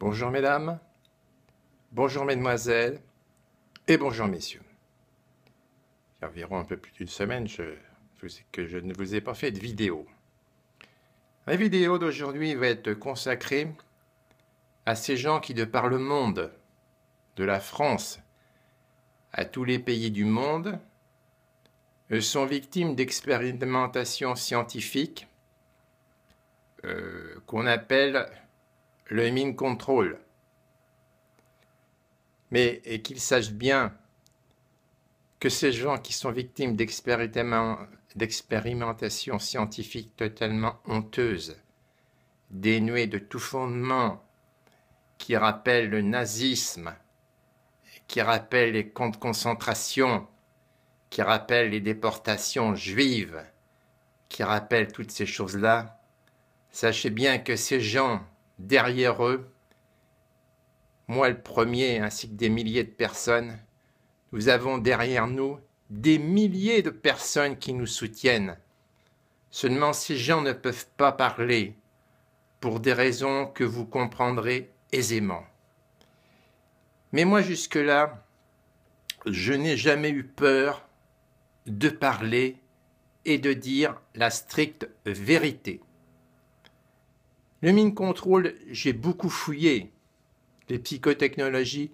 Bonjour mesdames, bonjour mesdemoiselles et bonjour messieurs. Il y a environ un peu plus d'une semaine que je ne vous ai pas fait de vidéo. La vidéo d'aujourd'hui va être consacrée à ces gens qui, de par le monde, de la France à tous les pays du monde, sont victimes d'expérimentations scientifiques qu'on appelle le mind control. Mais qu'ils sachent bien que ces gens qui sont victimes d'expérimentations scientifiques totalement honteuses, dénuées de tout fondement, qui rappellent le nazisme, qui rappellent les camps de concentration, qui rappellent les déportations juives, qui rappellent toutes ces choses-là, sachez bien que ces gens, derrière eux, moi le premier, ainsi que des milliers de personnes, nous avons derrière nous des milliers de personnes qui nous soutiennent. Seulement ces gens ne peuvent pas parler pour des raisons que vous comprendrez aisément. Mais moi jusque-là, je n'ai jamais eu peur de parler et de dire la stricte vérité. Le mind control, j'ai beaucoup fouillé. Les psychotechnologies,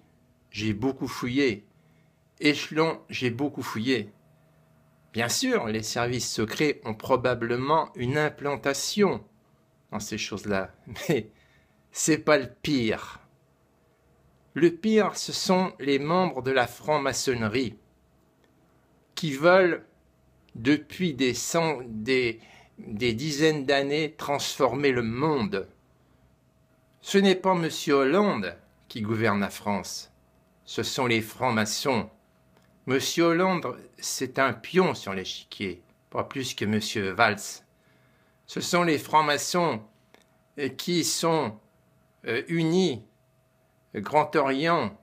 j'ai beaucoup fouillé. Échelon, j'ai beaucoup fouillé. Bien sûr, les services secrets ont probablement une implantation dans ces choses-là, mais c'est pas le pire. Le pire, ce sont les membres de la franc-maçonnerie qui veulent, depuis des dizaines d'années, transformer le monde. Ce n'est pas M. Hollande qui gouverne la France, ce sont les francs-maçons. M. Hollande, c'est un pion sur l'échiquier, pas plus que M. Valls. Ce sont les francs-maçons qui sont unis, Grand Orient,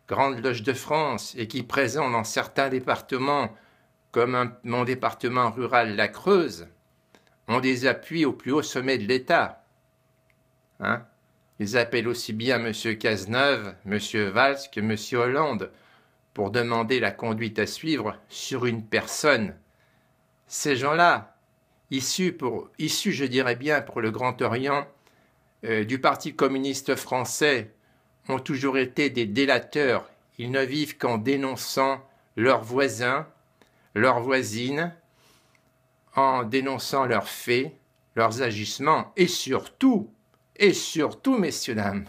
Grande Loge de France, et qui présentent dans certains départements, comme mon département rural, la Creuse, ont des appuis au plus haut sommet de l'État. Ils appellent aussi bien M. Cazeneuve, M. Valls que M. Hollande pour demander la conduite à suivre sur une personne. Ces gens-là, issus, je dirais bien, pour le Grand Orient, du Parti communiste français, ont toujours été des délateurs. Ils ne vivent qu'en dénonçant leurs voisins, leurs voisines, en dénonçant leurs faits, leurs agissements, et surtout, messieurs, dames,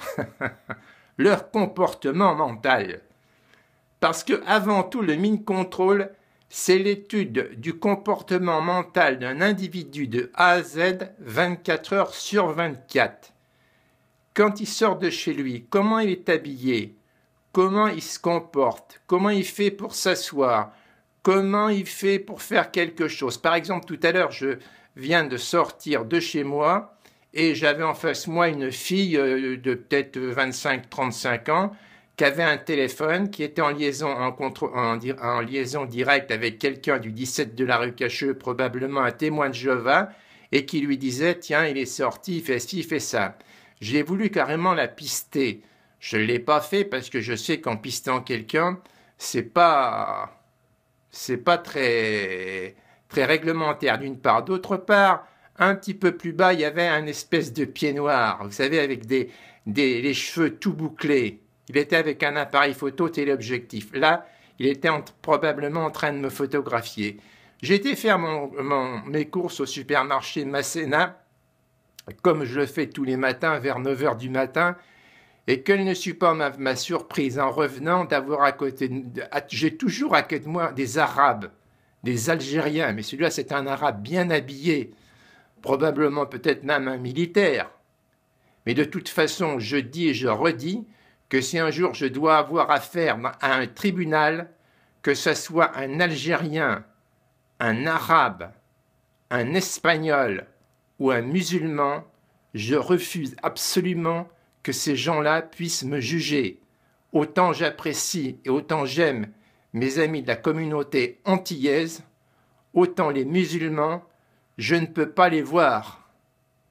leur comportement mental. Parce que, avant tout, le mind control, c'est l'étude du comportement mental d'un individu de A à Z, 24 heures sur 24. Quand il sort de chez lui, comment il est habillé, comment il se comporte, comment il fait pour s'asseoir, comment il fait pour faire quelque chose. Par exemple, tout à l'heure, je viens de sortir de chez moi et j'avais en face de moi une fille de peut-être 25-35 ans qui avait un téléphone, qui était en liaison directe avec quelqu'un du 17 de la rue Cacheux, probablement un témoin de Jéhovah, et qui lui disait « Tiens, il est sorti, il fait ci, il fait ça ». J'ai voulu carrément la pister. Je ne l'ai pas fait parce que je sais qu'en pistant quelqu'un, c'est pas très réglementaire d'une part. D'autre part, un petit peu plus bas, il y avait un espèce de pied noir, vous savez, avec les cheveux tout bouclés. Il était avec un appareil photo téléobjectif. Là, il était probablement en train de me photographier. J'ai été faire mes courses au supermarché Masséna, comme je le fais tous les matins vers 9 h du matin, et quelle ne fut pas ma surprise en revenant d'avoir j'ai toujours à côté de moi des Arabes, des Algériens, mais celui-là c'est un Arabe bien habillé, probablement peut-être même un militaire. Mais de toute façon, je dis et je redis que si un jour je dois avoir affaire à un tribunal, que ce soit un Algérien, un Arabe, un Espagnol ou un musulman, je refuse absolument que ces gens-là puissent me juger. Autant j'apprécie et autant j'aime mes amis de la communauté antillaise, autant les musulmans, je ne peux pas les voir.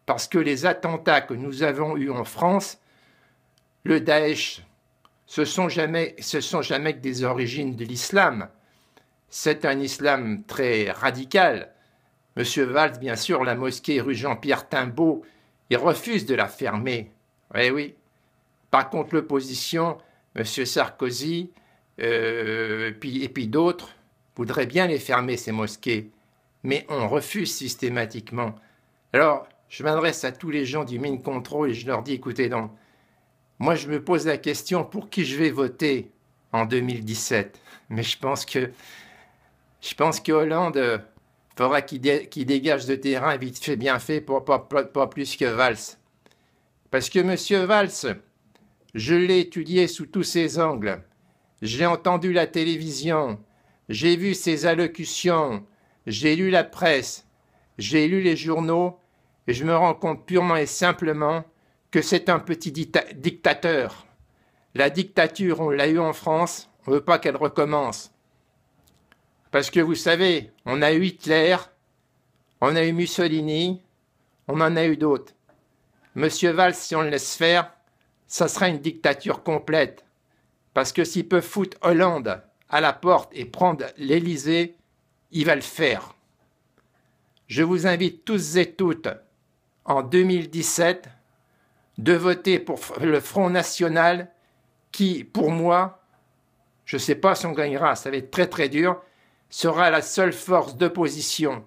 Parce que les attentats que nous avons eus en France le Daesh, ce sont jamais que des origines de l'islam. C'est un islam très radical. Monsieur Valls, bien sûr, la mosquée rue Jean-Pierre Timbaud, il refuse de la fermer. Oui, oui. Par contre, l'opposition, Monsieur Sarkozy, et puis d'autres, voudraient bien les fermer, ces mosquées. Mais on refuse systématiquement. Alors, je m'adresse à tous les gens du Mind Control et je leur dis, écoutez donc, moi je me pose la question pour qui je vais voter en 2017. Mais je pense que Hollande faudra qu'il dégage de terrain vite fait, bien fait, pas plus que Valls. Parce que M. Valls, je l'ai étudié sous tous ses angles. J'ai entendu la télévision, j'ai vu ses allocutions, j'ai lu la presse, j'ai lu les journaux, et je me rends compte purement et simplement que c'est un petit dictateur. La dictature, on l'a eu en France, on ne veut pas qu'elle recommence. Parce que vous savez, on a eu Hitler, on a eu Mussolini, on en a eu d'autres. Monsieur Valls, si on le laisse faire, ça sera une dictature complète. Parce que s'il peut foutre Hollande à la porte et prendre l'Élysée, il va le faire. Je vous invite tous et toutes, en 2017, de voter pour le Front National qui, pour moi, je ne sais pas si on gagnera, ça va être très très dur, sera la seule force d'opposition.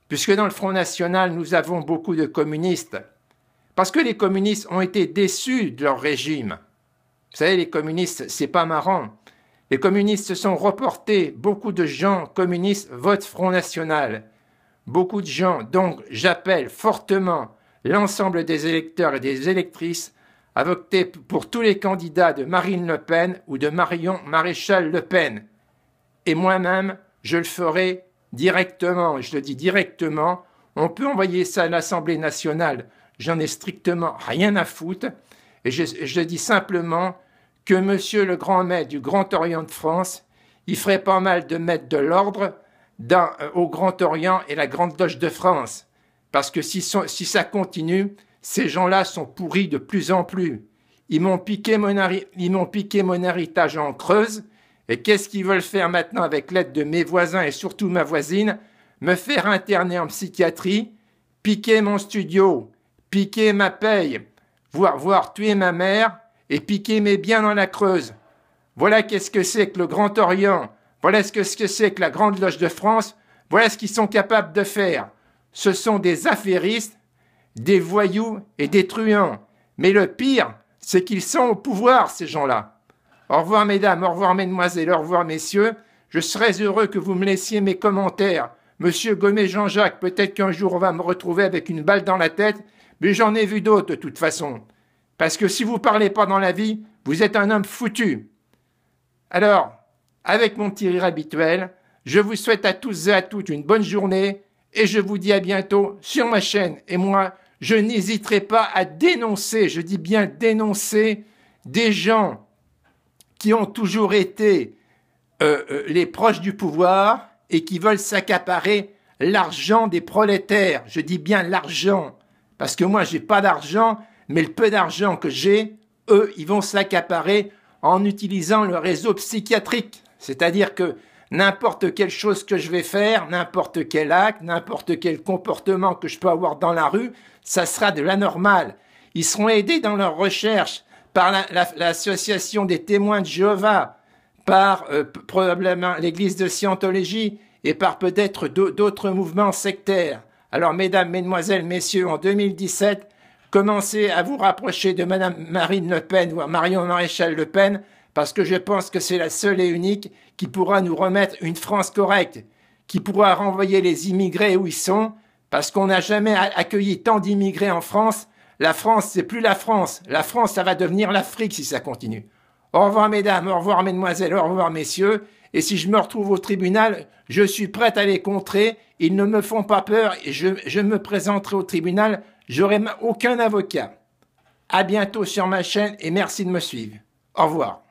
Puisque dans le Front National, nous avons beaucoup de communistes. Parce que les communistes ont été déçus de leur régime. Vous savez, les communistes, c'est pas marrant. Les communistes se sont reportés. Beaucoup de gens communistes votent Front National. Beaucoup de gens. Donc, j'appelle fortement l'ensemble des électeurs et des électrices à voter pour tous les candidats de Marine Le Pen ou de Marion Maréchal Le Pen. Et moi-même, je le ferai directement. Je le dis directement. On peut envoyer ça à l'Assemblée nationale. J'en ai strictement rien à foutre. Et je dis simplement que monsieur le grand maître du Grand Orient de France, il ferait pas mal de mettre de l'ordre au Grand Orient et la Grande Loge de France. Parce que si ça continue, ces gens-là sont pourris de plus en plus. Ils m'ont piqué mon héritage en Creuse. Et qu'est-ce qu'ils veulent faire maintenant avec l'aide de mes voisins et surtout ma voisine? Me faire interner en psychiatrie, piquer mon studio, piquer ma paye, voire tuer ma mère et piquer mes biens dans la Creuse. Voilà qu'est-ce que c'est que le Grand Orient. Voilà ce que c'est que la Grande Loge de France. Voilà ce qu'ils sont capables de faire. Ce sont des affairistes, des voyous et des truands. Mais le pire, c'est qu'ils sont au pouvoir, ces gens-là. Au revoir, mesdames, au revoir, mesdemoiselles, au revoir, messieurs. Je serais heureux que vous me laissiez mes commentaires. Monsieur Gomez Jean-Jacques, peut-être qu'un jour on va me retrouver avec une balle dans la tête, mais j'en ai vu d'autres de toute façon. Parce que si vous ne parlez pas dans la vie, vous êtes un homme foutu. Alors, avec mon petit rire habituel, je vous souhaite à tous et à toutes une bonne journée et je vous dis à bientôt sur ma chaîne. Et moi, je n'hésiterai pas à dénoncer, je dis bien dénoncer, des gens qui ont toujours été les proches du pouvoir et qui veulent s'accaparer l'argent des prolétaires. Je dis bien l'argent, parce que moi, j'ai pas d'argent, mais le peu d'argent que j'ai, eux, ils vont s'accaparer en utilisant le réseau psychiatrique. C'est-à-dire que n'importe quelle chose que je vais faire, n'importe quel acte, n'importe quel comportement que je peux avoir dans la rue, ça sera de l'anormal. Ils seront aidés dans leur recherche par l'association des témoins de Jéhovah, par probablement l'église de Scientologie et par peut-être d'autres mouvements sectaires. Alors, mesdames, mesdemoiselles, messieurs, en 2017, commencez à vous rapprocher de Madame Marine Le Pen ou Marion Maréchal Le Pen, parce que je pense que c'est la seule et unique qui pourra nous remettre une France correcte, qui pourra renvoyer les immigrés où ils sont, parce qu'on n'a jamais accueilli tant d'immigrés en France. La France, c'est plus la France. La France, ça va devenir l'Afrique si ça continue. Au revoir, mesdames, au revoir, mesdemoiselles, au revoir, messieurs. Et si je me retrouve au tribunal, je suis prête à les contrer. Ils ne me font pas peur et je me présenterai au tribunal. J'aurai aucun avocat. À bientôt sur ma chaîne et merci de me suivre. Au revoir.